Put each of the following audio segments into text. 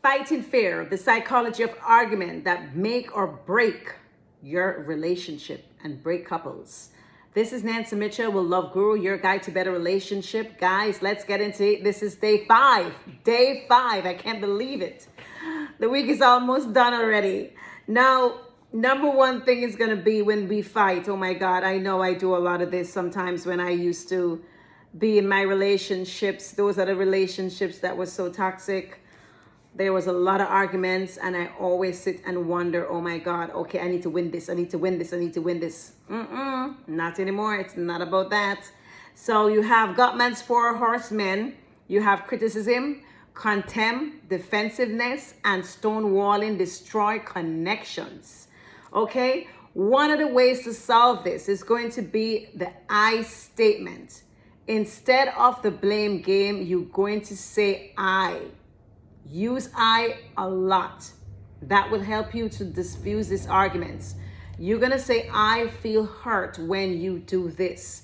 Fighting fear, the psychology of argument that make or break your relationship and break couples. This is Nancy Mitchell with Love Guru, your guide to better relationship. Guys, let's get into it. This is day 5. Day 5. I can't believe it. The week is almost done already. Now, number one thing is going to be when we fight. Oh my God, I know I do a lot of this sometimes when I used to be in my relationships. Those are the relationships that were so toxic. There was a lot of arguments, and I always sit and wonder, oh my God, okay, I need to win this. I need to win this. I need to win this. Not anymore. It's not about that. So you have Gottman's 4 horsemen. You have criticism, contempt, defensiveness, and stonewalling destroy connections. Okay? One of the ways to solve this is going to be the I statement. Instead of the blame game, you're going to say I. Use I a lot. That will help you to diffuse these arguments. You're going to say, I feel hurt when you do this.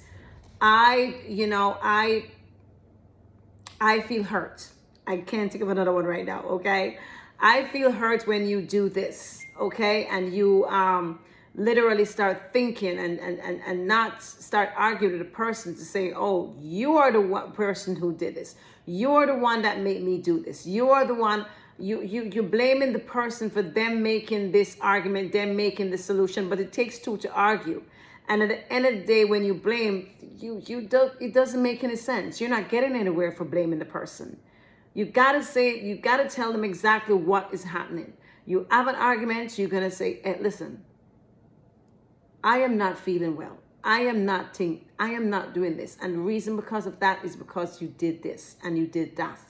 I feel hurt. I can't think of another one right now, okay? I feel hurt when you do this, okay? And you literally start thinking and not start arguing with the person to say, oh, you are the one person who did this. You're the one that made me do this. You are the one, you're blaming the person for them making this argument, them making the solution, but it takes 2 to argue. And at the end of the day, when you blame, it doesn't make any sense. You're not getting anywhere for blaming the person. You gotta tell them exactly what is happening. You have an argument, you're gonna say, hey, listen, I am not feeling well. I am not doing this. And the reason because of that is because you did this and you did that.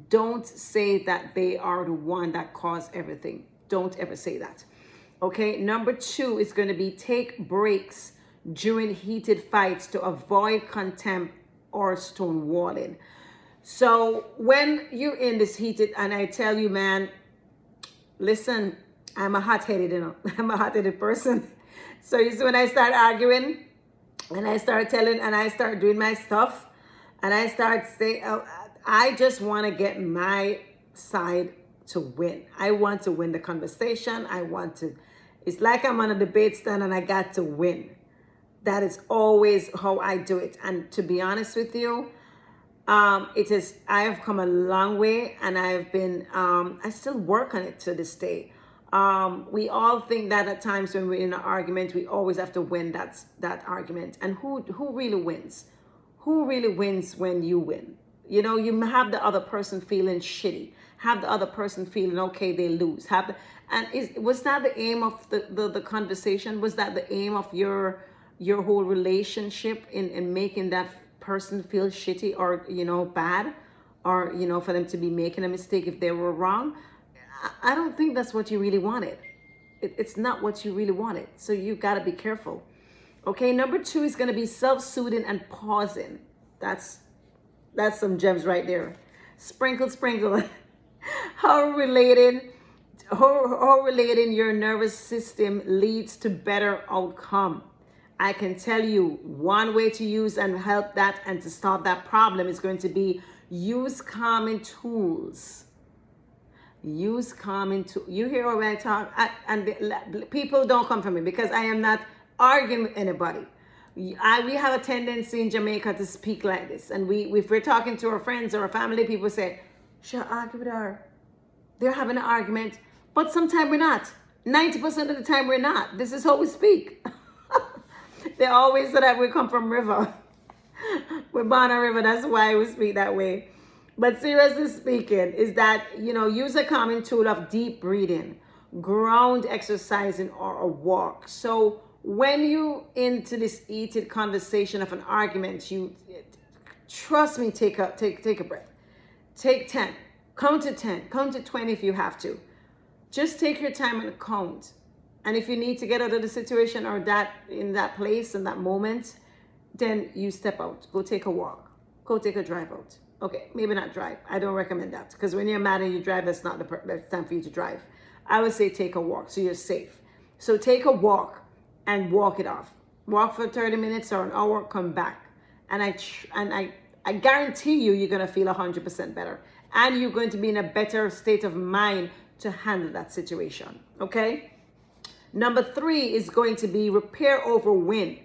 Don't say that they are the one that caused everything. Don't ever say that. Okay, number 2 is going to be take breaks during heated fights to avoid contempt or stonewalling. So when you're in this heated, and I tell you, man, listen, I'm a hot-headed, I'm a hot-headed person. So you see, when I start arguing and I start telling and I start doing my stuff and I start saying, oh, I just want to get my side to win. I want to win the conversation. It's like I'm on a debate stand and I got to win. That is always how I do it. And to be honest with you, I have come a long way, and I still work on it to this day. We all think that at times when we're in an argument, we always have to win that argument. And who really wins? Who really wins when you win? You know, you have the other person feeling shitty, have the other person feeling okay, they lose. Was that the aim of the conversation? Was that the aim of your whole relationship in making that person feel shitty or, bad, or, for them to be making a mistake if they were wrong? I don't think that's what you really wanted. It's not what you really wanted. So you got to be careful. Okay, number 2 is going to be self-soothing and pausing. That's some gems right there. Sprinkle. How relating your nervous system leads to better outcome. I can tell you one way to use and help that and to solve that problem is going to be use calming tools. Use calming tools. You hear when I talk, and people don't come for me because I am not arguing with anybody. We have a tendency in Jamaica to speak like this, and if we're talking to our friends or our family, people say, "Should I argue with her?" They're having an argument, but sometimes we're not. 90% of the time we're not. This is how we speak. They always say that we come from river. We're born on river. That's why we speak that way. But seriously speaking, is that, use a common tool of deep breathing, ground exercising, or a walk. So when you into this heated conversation of an argument, trust me, take a breath. Take 10. Count to 10. Count to 20 if you have to. Just take your time and count. And if you need to get out of the situation or in that place, in that moment, then you step out. Go take a walk. Go take a drive out. Okay, maybe not drive. I don't recommend that. Because when you're mad and you drive, that's not the time for you to drive. I would say take a walk so you're safe. So take a walk and walk it off. Walk for 30 minutes or an hour, come back. And I guarantee you're going to feel 100% better. and you're going to be in a better state of mind to handle that situation. Okay? Number 3 is going to be repair over win.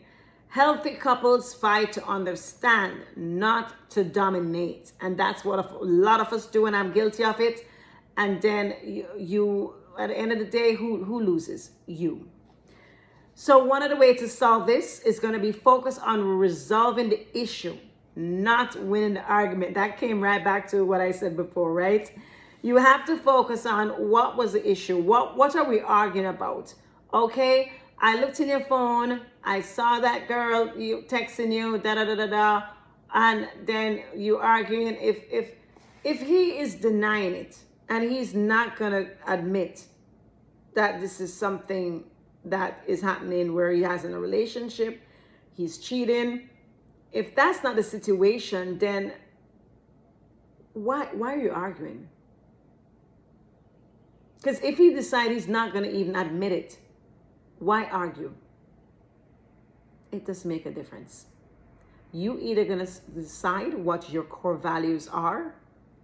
Healthy couples fight to understand, not to dominate. And that's what a lot of us do, and I'm guilty of it. And then you at the end of the day, who loses? You. So one of the ways to solve this is going to be focus on resolving the issue, not winning the argument. That came right back to what I said before, right? You have to focus on what was the issue. What are we arguing about? Okay, I looked in your phone. I saw that girl you texting you, da da da da da, and then you arguing. If he is denying it and he's not gonna admit that this is something that is happening where he has in a relationship, he's cheating. If that's not the situation, then why are you arguing? Because if he decides he's not going to even admit it, why argue? It doesn't make a difference. You either going to decide what your core values are,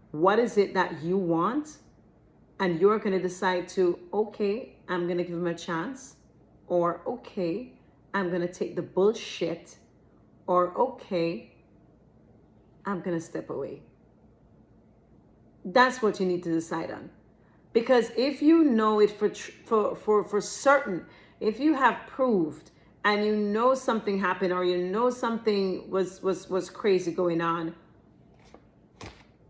what is it that you want, and you're going to decide to, okay, I'm going to give him a chance, or okay, I'm going to take the bullshit, or okay, I'm going to step away. That's what you need to decide on. Because if you know it for certain, if you have proved and you know something happened or you know something was crazy going on,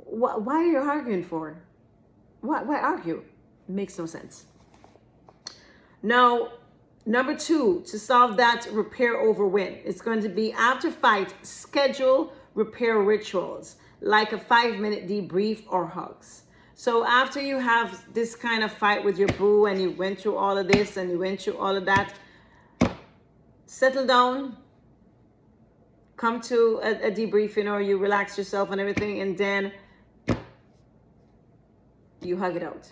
why are you arguing for? Why argue? It makes no sense. Now, number 2, to solve that repair over win, it's going to be after fight, schedule repair rituals like a 5-minute debrief or hugs. So after you have this kind of fight with your boo and you went through all of this and you went through all of that, settle down, come to a debriefing, or you relax yourself and everything, and then you hug it out.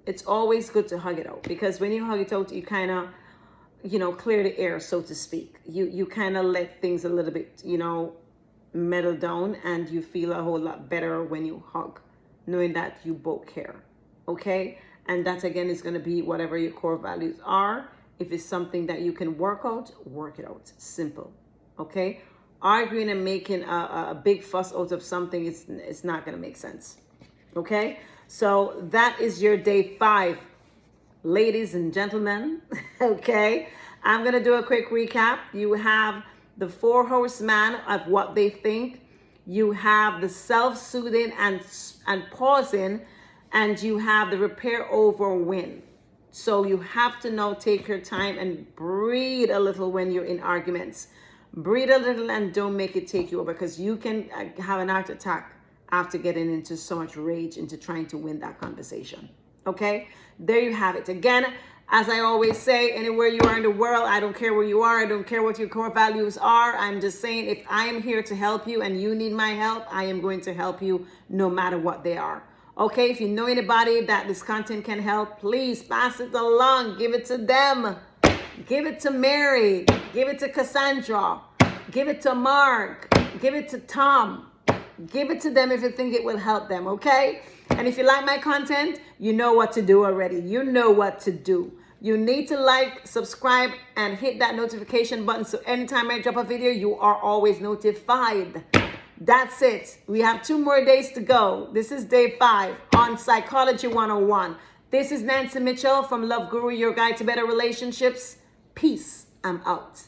It's always good to hug it out, because when you hug it out, you kind of, clear the air, so to speak. You kind of let things a little bit, mellow down, and you feel a whole lot better when you hug, knowing that you both care. Okay? And that again is going to be whatever your core values are. If it's something that you can work out, work it out. Simple. Okay? Arguing and making a big fuss out of something, it's not going to make sense. Okay? So that is your day 5, ladies and gentlemen. Okay? I'm going to do a quick recap. You have the 4 horsemen of what they think. You have the self-soothing and pausing, and you have the repair over win. So you have to now take your time and breathe a little when you're in arguments. Breathe a little and don't make it take you over, because you can have an heart attack after getting into so much rage into trying to win that conversation. Okay? There you have it. Again, as I always say, anywhere you are in the world, I don't care where you are. I don't care what your core values are. I'm just saying, if I am here to help you and you need my help, I am going to help you no matter what they are. Okay, if you know anybody that this content can help, please pass it along. Give it to them. Give it to Mary. Give it to Cassandra. Give it to Mark. Give it to Tom. Give it to them if you think it will help them, okay? And if you like my content, you know what to do already. You know what to do. You need to like, subscribe, and hit that notification button so anytime I drop a video, you are always notified. That's it. We have 2 more days to go. This is day 5 on Psychology 101. This is Nancy Mitchell from Love Guru, your guide to better relationships. Peace. I'm out.